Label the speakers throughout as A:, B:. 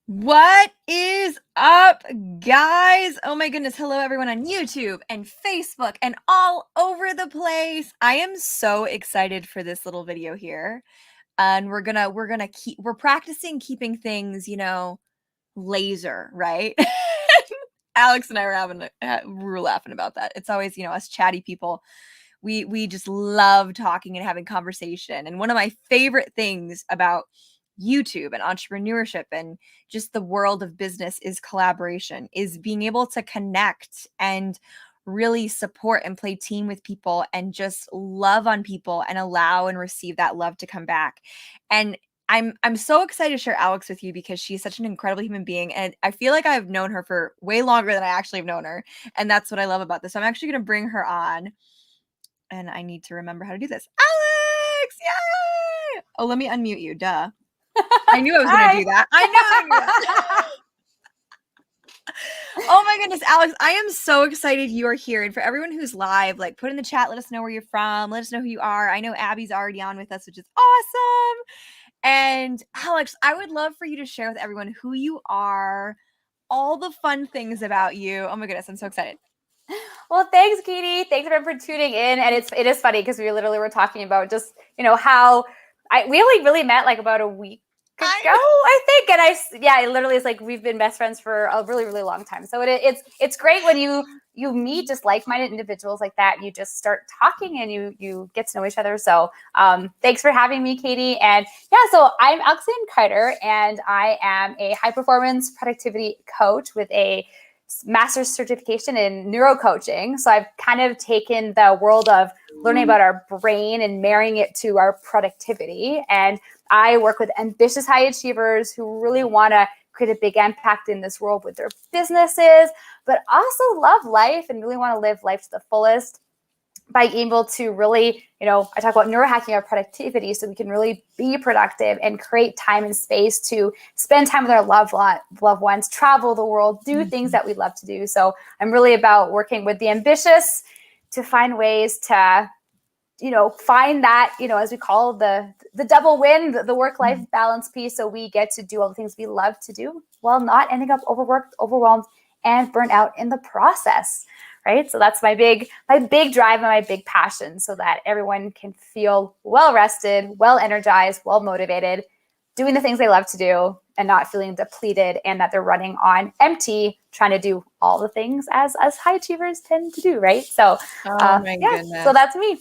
A: What is up, guys? Oh my goodness. Hello, everyone on YouTube and Facebook and all over the place. I am so excited for this little video here. And we're practicing keeping things, laser, right? Alex and I were laughing about that. It's always, us chatty people. We just love talking and having conversation. And one of my favorite things about YouTube and entrepreneurship and just the world of business is collaboration, is being able to connect and really support and play team with people and just love on people and allow and receive that love to come back. And I'm so excited to share Alex with you because she's such an incredible human being. And I feel like I've known her for way longer than I actually have known her. And that's what I love about this. So I'm actually going to bring her on and I need to remember how to do this. Alex! Yay! Oh, let me unmute you. Duh. I knew I was going to do that. I knew I was going to do that. Oh my goodness, Alex, I am so excited you are here. And for everyone who's live, like put in the chat, let us know where you're from. Let us know who you are. I know Abby's already on with us, which is awesome. And Alex, I would love for you to share with everyone who you are, all the fun things about you. Oh my goodness, I'm so excited.
B: Well, thanks, Katie. Thanks everyone for tuning in. And it is funny because we literally were talking about just, how we only really met like about a week ago, I think. And it literally is like we've been best friends for a really, really long time. So it's great when you meet just like-minded individuals like that. You just start talking and you get to know each other. So thanks for having me, Katie. And so I'm Lianne Carter, and I am a high-performance productivity coach with a master's certification in neurocoaching. So I've kind of taken the world of learning about our brain and marrying it to our productivity. And I work with ambitious high achievers who really want to create a big impact in this world with their businesses, but also love life and really want to live life to the fullest by able to really, I talk about neurohacking our productivity so we can really be productive and create time and space to spend time with our loved ones, travel the world, do things that we love to do. So I'm really about working with the ambitious to find ways to, find that, as we call the double win, the work-life balance piece. So we get to do all the things we love to do while not ending up overworked, overwhelmed, and burnt out in the process. Right. So that's my big drive and my big passion, so that everyone can feel well rested, well energized, well motivated, doing the things they love to do and not feeling depleted, and that they're running on empty, trying to do all the things as high achievers tend to do. Right. So,
A: Goodness.
B: So that's me.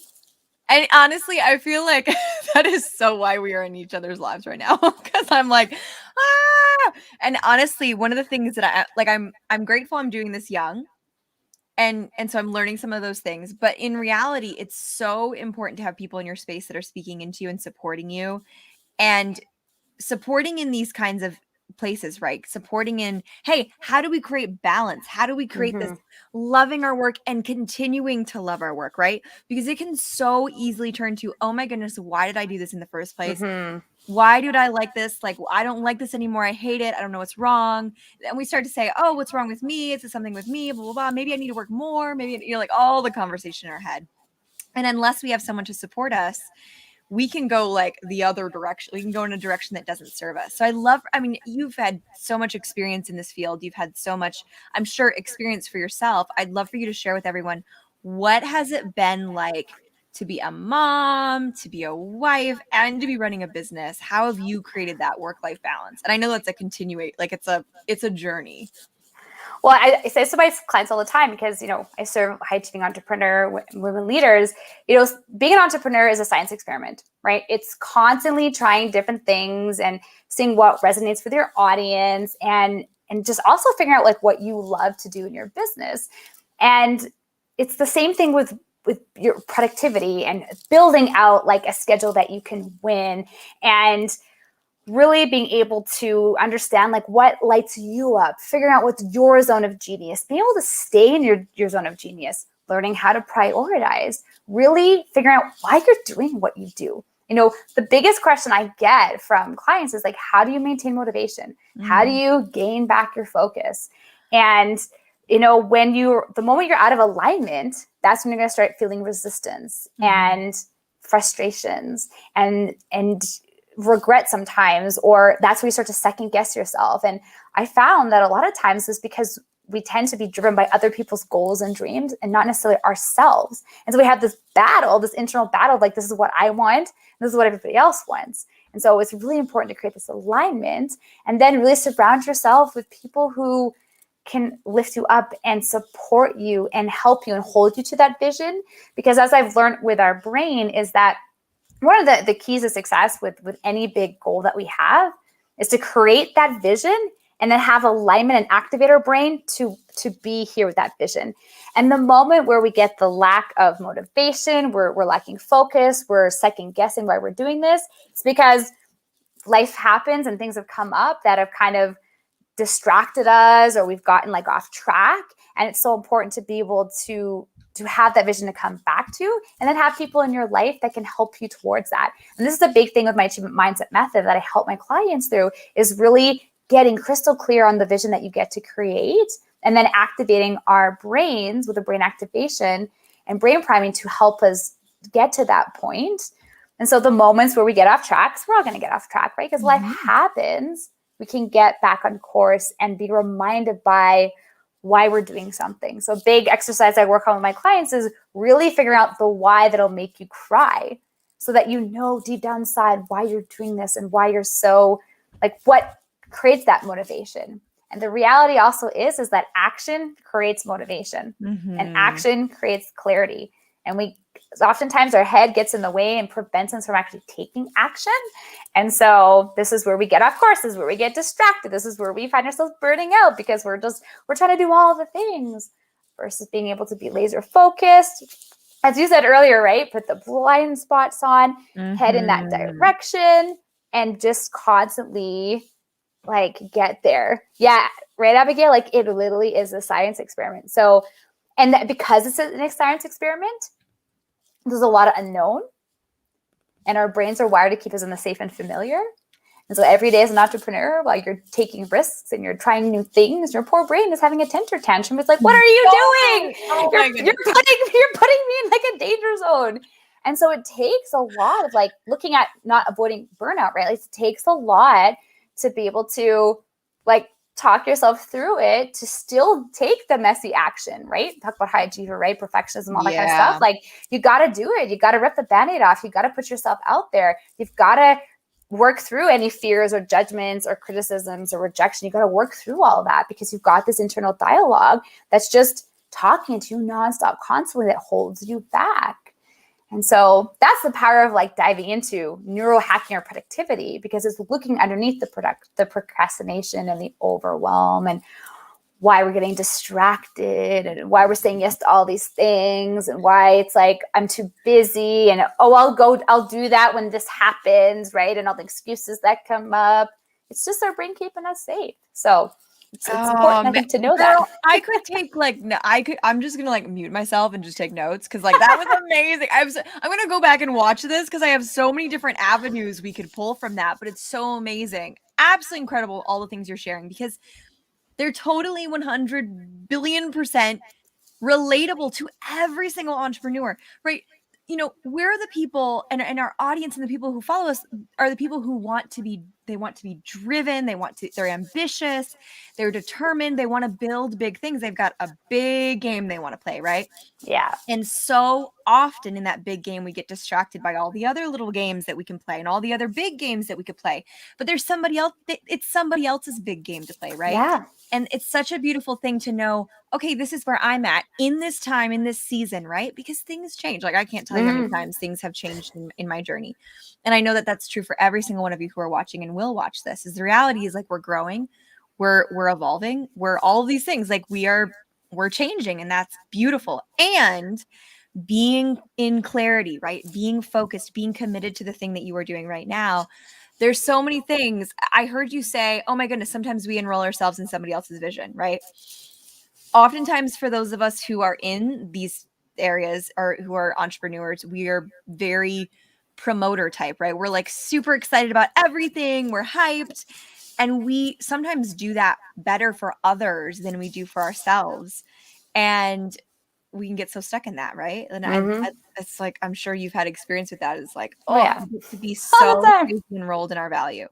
A: And honestly, I feel like that is so why we are in each other's lives right now. Because I'm like, ah! And honestly, one of the things that I'm grateful I'm doing this young. And so I'm learning some of those things. But in reality, it's so important to have people in your space that are speaking into you and supporting you. And supporting in these kinds of places, right? Supporting in, hey, how do we create balance? How do we create this loving our work and continuing to love our work, right? Because it can so easily turn to, oh my goodness, why did I do this in the first place? Why did I like this? Like, I don't like this anymore. I hate it. I don't know what's wrong. And we start to say, oh, what's wrong with me? Is it something with me? Blah, blah, blah. Maybe I need to work more. Maybe, like all the conversation in our head. And unless we have someone to support us, we can go like the other direction. We can go in a direction that doesn't serve us. So you've had so much experience in this field. You've had so much, I'm sure, experience for yourself. I'd love for you to share with everyone, what has it been like to be a mom, to be a wife, and to be running a business? How have you created that work-life balance? And I know that's it's a journey.
B: Well, I say this to my clients all the time because, I serve high-achieving entrepreneur women leaders. Being an entrepreneur is a science experiment, right? It's constantly trying different things and seeing what resonates with your audience, and just also figuring out like what you love to do in your business. And it's the same thing with your productivity and building out like a schedule that you can win, and really being able to understand like what lights you up, figuring out what's your zone of genius, being able to stay in your zone of genius, learning how to prioritize, really figuring out why you're doing what you do. The biggest question I get from clients is like, how do you maintain motivation? How do you gain back your focus? And the moment you're out of alignment, that's when you're going to start feeling resistance and frustrations and regret sometimes, or that's where you start to second guess yourself. And I found that a lot of times is because we tend to be driven by other people's goals and dreams and not necessarily ourselves. And so we have this battle, this internal battle, like this is what I want, this is what everybody else wants. And so it's really important to create this alignment and then really surround yourself with people who can lift you up and support you and help you and hold you to that vision. Because as I've learned with our brain is that one of the keys to success with any big goal that we have is to create that vision and then have alignment and activate our brain to be here with that vision. And the moment where we get the lack of motivation, we're lacking focus, we're second guessing why we're doing this, it's because life happens and things have come up that have kind of distracted us, or we've gotten like off track. And it's so important to be able to have that vision to come back to, and then have people in your life that can help you towards that. And this is a big thing with my achievement mindset method that I help my clients through, is really getting crystal clear on the vision that you get to create, and then activating our brains with a brain activation and brain priming to help us get to that point. And so the moments where we get off track, we're all going to get off track, right? Because life happens, we can get back on course and be reminded by why we're doing something. So a big exercise I work on with my clients is really figuring out the why that'll make you cry, so that you know deep down inside why you're doing this and why you're so, like, what creates that motivation. And the reality also is that action creates motivation, and action creates clarity. And we oftentimes our head gets in the way and prevents us from actually taking action. And so this is where we get off course. This is where we get distracted. This is where we find ourselves burning out, because we're trying to do all the things versus being able to be laser focused. As you said earlier, right? Put the blind spots on, head in that direction, and just constantly like get there. Yeah, right, Abigail? Like it literally is a science experiment. So, and that because it's an science experiment, there's a lot of unknown, and our brains are wired to keep us in the safe and familiar. And so every day as an entrepreneur, while you're taking risks and you're trying new things, your poor brain is having a temper tantrum. It's like, what are you doing? You're putting me in like a danger zone. And so it takes a lot of like looking at not avoiding burnout, right? Like it takes a lot to be able to like talk yourself through it, to still take the messy action, right? Talk about high achiever, right? Perfectionism, all that kind of stuff. Like you got to do it. You got to rip the Band-Aid off. You got to put yourself out there. You've got to work through any fears or judgments or criticisms or rejection. You got to work through all that, because you've got this internal dialogue that's just talking to you nonstop, constantly, that holds you back. And so that's the power of like diving into neurohacking or productivity, because it's looking underneath the procrastination and the overwhelm, and why we're getting distracted, and why we're saying yes to all these things, and why it's like, I'm too busy, and I'll do that when this happens, right? And all the excuses that come up. It's just our brain keeping us safe. So it's important, I think, to know that.
A: I could take I'm just gonna like mute myself and just take notes, because like that was amazing. I'm gonna go back and watch this, because I have so many different avenues we could pull from that, but it's so amazing, absolutely incredible, all the things you're sharing, because they're totally 100 billion% relatable to every single entrepreneur, right? You know, we're the people, and our audience and the people who follow us are the people who want to be driven. They're ambitious, they're determined, they want to build big things. They've got a big game they want to play, right?
B: Yeah.
A: And so often in that big game, we get distracted by all the other little games that we can play and all the other big games that we could play. But there's somebody else, it's somebody else's big game to play, right?
B: Yeah.
A: And it's such a beautiful thing to know, okay, this is where I'm at in this time, in this season, right? Because things change. Like I can't tell you how many times things have changed in my journey. And I know that that's true for every single one of you who are watching and will watch this. Is the reality is like we're growing, we're evolving, we're all of these things. Like we're changing, and that's beautiful. And being in clarity, right? Being focused, being committed to the thing that you are doing right now. There's so many things. I heard you say, oh my goodness, sometimes we enroll ourselves in somebody else's vision, right? Oftentimes for those of us who are in these areas or who are entrepreneurs, we are very promoter type, right? We're like super excited about everything. We're hyped. And we sometimes do that better for others than we do for ourselves. And we can get so stuck in that, right? And
B: Mm-hmm.
A: it's like, I'm sure you've had experience with that. It's like,
B: Oh
A: oh,
B: yeah,
A: we get to be
B: all the
A: so
B: time.
A: crazy enrolled in our value.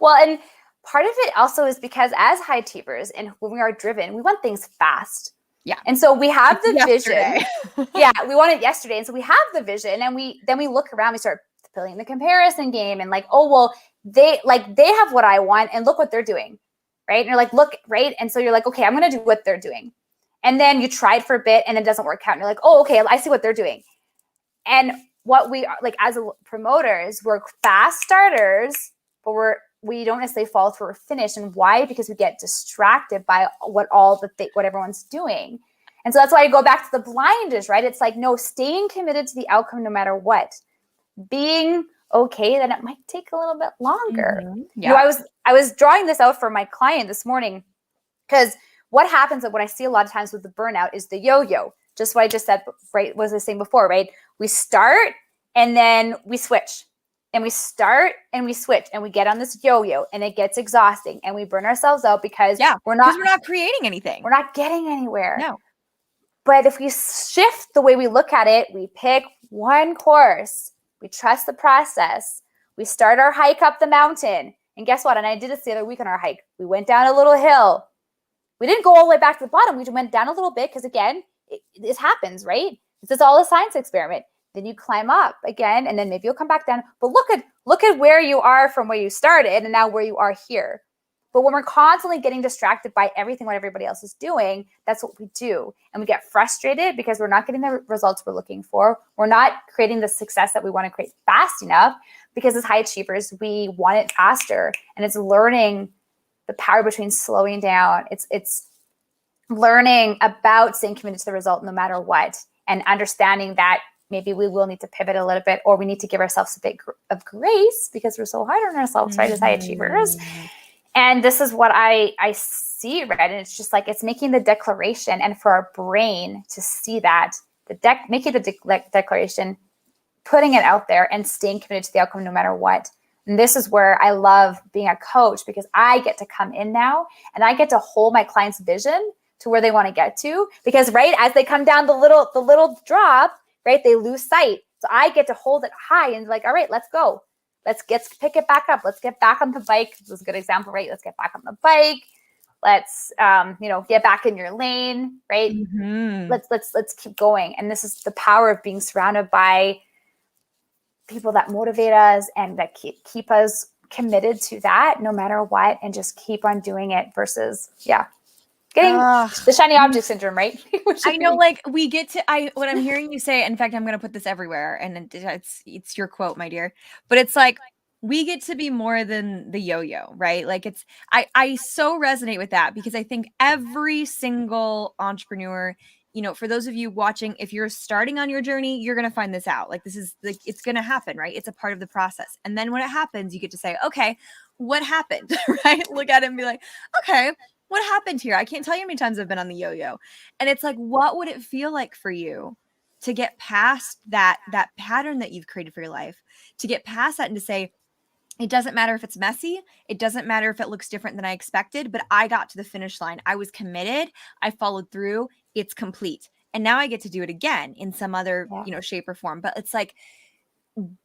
B: Well, and part of it also is because as high achievers and when we are driven, we want things fast.
A: Yeah.
B: And so we have
A: Like
B: the
A: yesterday.
B: vision. Yeah, we want it yesterday. And so we have the vision and we look around, we start playing the comparison game and like, oh, well, they have what I want and look what they're doing. Right. And you're like, look, right. And so you're like, okay, I'm going to do what they're doing. And then you try it for a bit and it doesn't work out. And you're like, oh, okay, I see what they're doing. And what we are like as promoters, we're fast starters, but we don't necessarily follow through or finish. And why? Because we get distracted by what everyone's doing. And so that's why I go back to the blinders, right? It's like, no, staying committed to the outcome no matter what. Being okay that it might take a little bit longer.
A: Mm-hmm.
B: Yeah. You know, I was drawing this out for my client this morning because what happens what I see a lot of times with the burnout is the yo-yo. Just what I just said, right? Was I saying before, right? We start and then we switch. And we start and we switch and we get on this yo-yo and it gets exhausting and we burn ourselves out because we're not
A: creating anything.
B: We're not getting anywhere.
A: No.
B: But if we shift the way we look at it, we pick one course, we trust the process, we start our hike up the mountain. And guess what? And I did this the other week on our hike. We went down a little hill. We didn't go all the way back to the bottom. We just went down a little bit because, again, it happens, right? This is all a science experiment. Then you climb up again, and then maybe you'll come back down. But look at where you are from where you started and now where you are here. But when we're constantly getting distracted by everything what everybody else is doing, that's what we do. And we get frustrated because we're not getting the results we're looking for. We're not creating the success that we want to create fast enough because as high achievers, we want it faster. And it's learning the power between slowing down. It's learning about staying committed to the result no matter what and understanding that maybe we will need to pivot a little bit or we need to give ourselves a bit of grace because we're so hard on ourselves, right, as high achievers. And this is what I see, right? And it's just like, it's making the declaration and for our brain to see that, making the declaration, putting it out there and staying committed to the outcome no matter what. And this is where I love being a coach because I get to come in now and I get to hold my client's vision to where they want to get to because, right, as they come down the little drop, right, they lose sight. So I get to hold it high and like, all right, let's go. Let's pick it back up. Let's get back on the bike. This is a good example, right? Let's get back on the bike. Let's, get back in your lane, right? Mm-hmm. Let's keep going. And this is the power of being surrounded by people that motivate us and that keep us committed to that no matter what, and just keep on doing it versus, getting the shiny object syndrome, right?
A: I know, like we get to, what I'm hearing you say, in fact, I'm going to put this everywhere and it's your quote, my dear, but it's like, we get to be more than the yo-yo, right? Like I so resonate with that because I think every single entrepreneur, for those of you watching, if you're starting on your journey, you're going to find this out. Like, this is like, it's going to happen, right? It's a part of the process. And then when it happens, you get to say, okay, what happened, right? Look at it and be like, okay, what happened here? I can't tell you how many times I've been on the yo-yo. And it's like, what would it feel like for you to get past that pattern that you've created for your life, to get past that and to say, it doesn't matter if it's messy. It doesn't matter if it looks different than I expected, but I got to the finish line. I was committed. I followed through. It's complete. And now I get to do it again in some other, shape or form. But it's like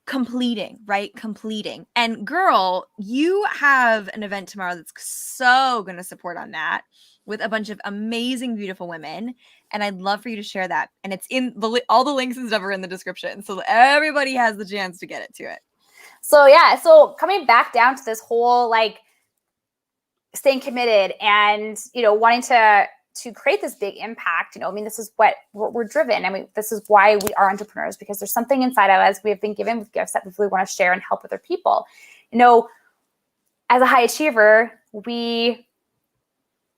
A: completing, right? Completing. And girl, you have an event tomorrow that's so going to support on that with a bunch of amazing, beautiful women. And I'd love for you to share that. And it's in all the links and stuff are in the description. So everybody has the chance to get to it.
B: So coming back down to this whole like staying committed and wanting to create this big impact, this is what we're driven. I mean, this is why we are entrepreneurs, because there's something inside of us we have been given with gifts that we really want to share and help other people. As a high achiever, we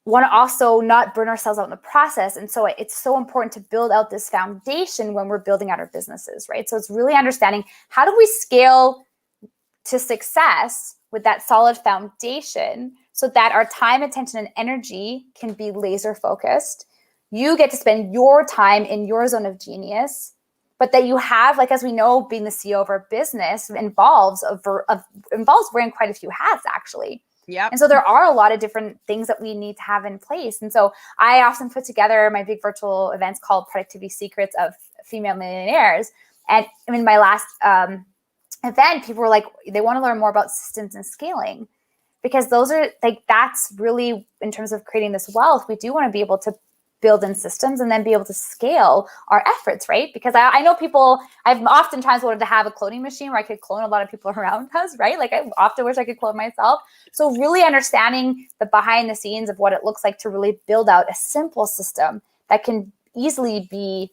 B: want to also not burn ourselves out in the process. And so it's so important to build out this foundation when we're building out our businesses, right? So it's really understanding, how do we scale to success with that solid foundation so that our time, attention, and energy can be laser focused. You get to spend your time in your zone of genius, but that you have, like, as we know, being the CEO of our business involves wearing quite a few hats, actually.
A: Yep.
B: And so there are a lot of different things that we need to have in place. And so I often put together my big virtual events called Productivity Secrets of Female Millionaires. And in my last event, people were like, they want to learn more about systems and scaling, because those are like, that's really, in terms of creating this wealth, we do want to be able to build in systems and then be able to scale our efforts, right? Because I know people, I've oftentimes wanted to have a cloning machine where I could clone a lot of people around us, right? Like I often wish I could clone myself. So really understanding the behind the scenes of what it looks like to really build out a simple system that can easily be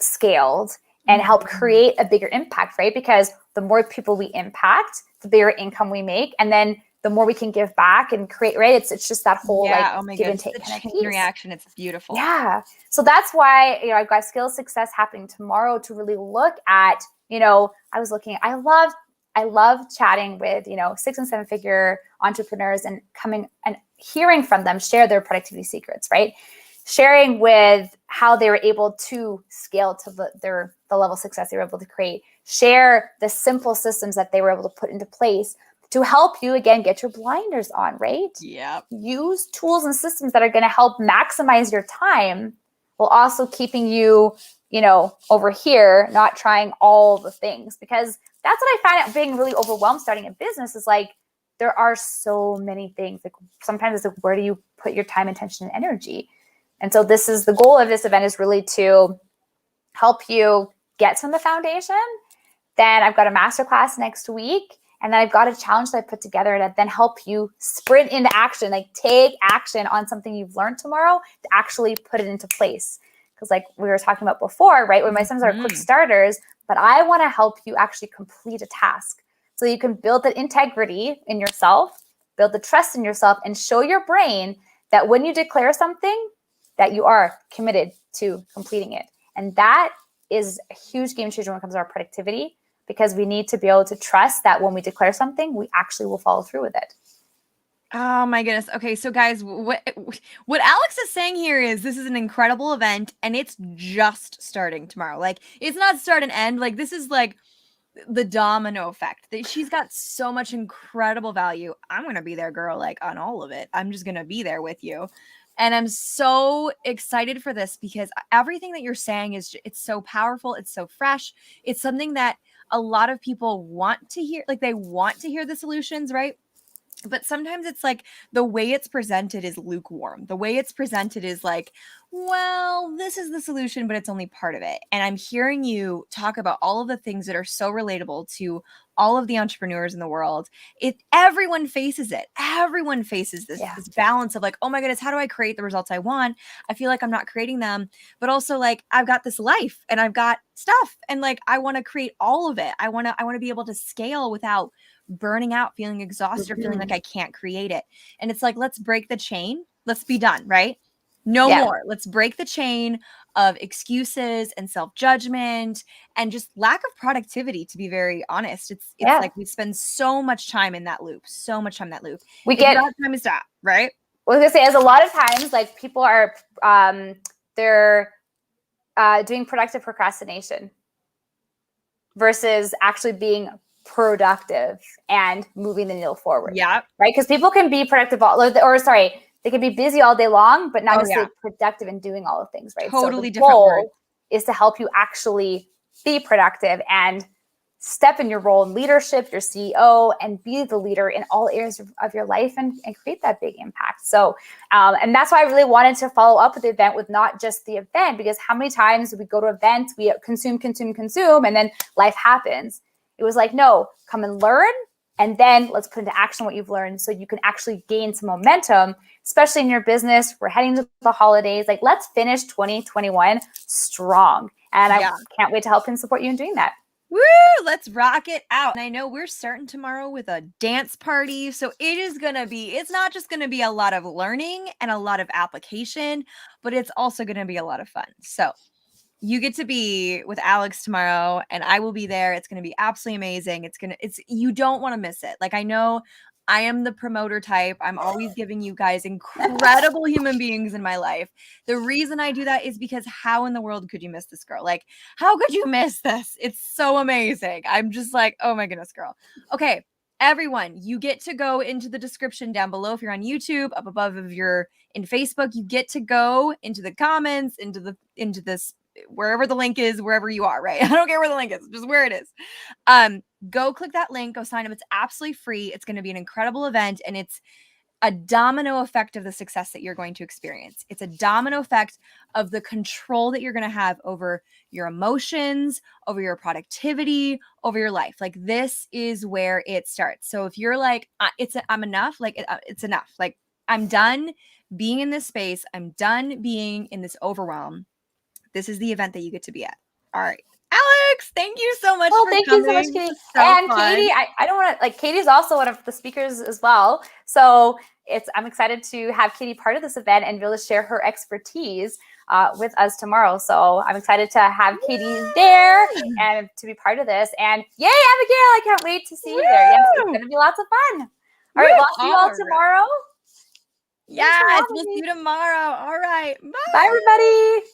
B: scaled and help create a bigger impact, right? Because the more people we impact, the bigger income we make. And then the more we can give back and create, right? It's just that whole give and take kind of piece.
A: Reaction. It's beautiful.
B: Yeah. So that's why, I've got Skill Success happening tomorrow to really look at, I love chatting with, 6 and 7 figure entrepreneurs and coming and hearing from them share their productivity secrets, right? Sharing with how they were able to scale to the level of success they were able to create, share the simple systems that they were able to put into place to help you, again, get your blinders on, right?
A: Yeah.
B: Use tools and systems that are going to help maximize your time while also keeping you, over here, not trying all the things. Because that's what I find out being really overwhelmed starting a business is like, there are so many things. Like sometimes it's like, where do you put your time, attention, and energy? And so this is the goal of this event, is really to help you get from the foundation. Then I've got a masterclass next week. And then I've got a challenge that I put together to then help you sprint into action, like take action on something you've learned tomorrow to actually put it into place. Because like we were talking about before, right? When my sons are quick starters, but I want to help you actually complete a task so you can build that integrity in yourself, build the trust in yourself, and show your brain that when you declare something, that you are committed to completing it. And that is a huge game changer when it comes to our productivity, because we need to be able to trust that when we declare something, we actually will follow through with it.
A: Oh my goodness. Okay, so guys, what Alex is saying here is this is an incredible event and it's just starting tomorrow. Like it's not start and end. Like this is like the domino effect. She's got so much incredible value. I'm going to be there, girl, like on all of it. I'm just going to be there with you. And I'm so excited for this because everything that you're saying it's so powerful. It's so fresh. It's something that a lot of people want to hear. Like they want to hear the solutions, right? But sometimes it's like the way it's presented is lukewarm. The way it's presented is like, well, this is the solution, but it's only part of it. And I'm hearing you talk about all of the things that are so relatable to all of the entrepreneurs in the world. Everyone faces it. Everyone faces this balance of like, oh my goodness, how do I create the results I want? I feel like I'm not creating them, but also like I've got this life and I've got stuff and like I want to create all of it. I want to be able to scale without burning out, feeling exhausted, or feeling like I can't create it. And it's like, let's break the chain. Let's be done, right? No more. Let's break the chain of excuses and self-judgment and just lack of productivity, to be very honest. It's like we spend so much time in that loop, We get time to stop, right?
B: Well, I was gonna say, as a lot of times, like people are, they're doing productive procrastination versus actually being productive and moving the needle forward.
A: Yeah.
B: Right? Because people can be productive they can be busy all day long, but not necessarily productive in doing all the things, right?
A: Totally
B: so the
A: different
B: goal
A: word.
B: is to help you actually be productive and step in your role in leadership, your CEO, and be the leader in all areas of your life and create that big impact. So, and that's why I really wanted to follow up with the event with not just the event, because how many times we go to events, we consume, and then life happens. It was like, no, come and learn, and then let's put into action what you've learned so you can actually gain some momentum, especially in your business. We're heading to the holidays. Like, let's finish 2021 strong. And I can't wait to help and support you in doing that.
A: Woo! Let's rock it out. And I know we're starting tomorrow with a dance party. So it's not just going to be a lot of learning and a lot of application, but it's also going to be a lot of fun. So you get to be with Alex tomorrow and I will be there. It's going to be absolutely amazing. You don't want to miss it. Like, I know I am the promoter type. I'm always giving you guys incredible human beings in my life. The reason I do that is because how in the world could you miss this girl? Like, how could you miss this? It's so amazing. I'm just like, oh my goodness, girl. Okay. everyone, you get to go into the description down below. If you're on YouTube, up above if you're in Facebook, you get to go into the comments, into this, wherever the link is, wherever you are, right? I don't care where the link is, just where it is. Go click that link, go sign up. It's absolutely free. It's going to be an incredible event, and it's a domino effect of the success that you're going to experience. It's a domino effect of the control that you're going to have over your emotions, over your productivity, over your life. Like, this is where it starts. So if you're like, I'm enough, like it's enough. Like, I'm done being in this space. I'm done being in this overwhelm. This is the event that you get to be at. All right. Alex, thank you so much for
B: thank
A: coming.
B: you so much, Katie.
A: So
B: and
A: fun.
B: Katie, I don't want to, like, Katie's also one of the speakers as well. So I'm excited to have Katie part of this event and really share her expertise with us tomorrow. So I'm excited to have Katie there and to be part of this. And yay, Abigail, I can't wait to see you there. Yes, it's going to be lots of fun. All right, well, I'll see you all tomorrow.
A: Yes, we'll see you tomorrow. All right. Bye.
B: Bye, everybody.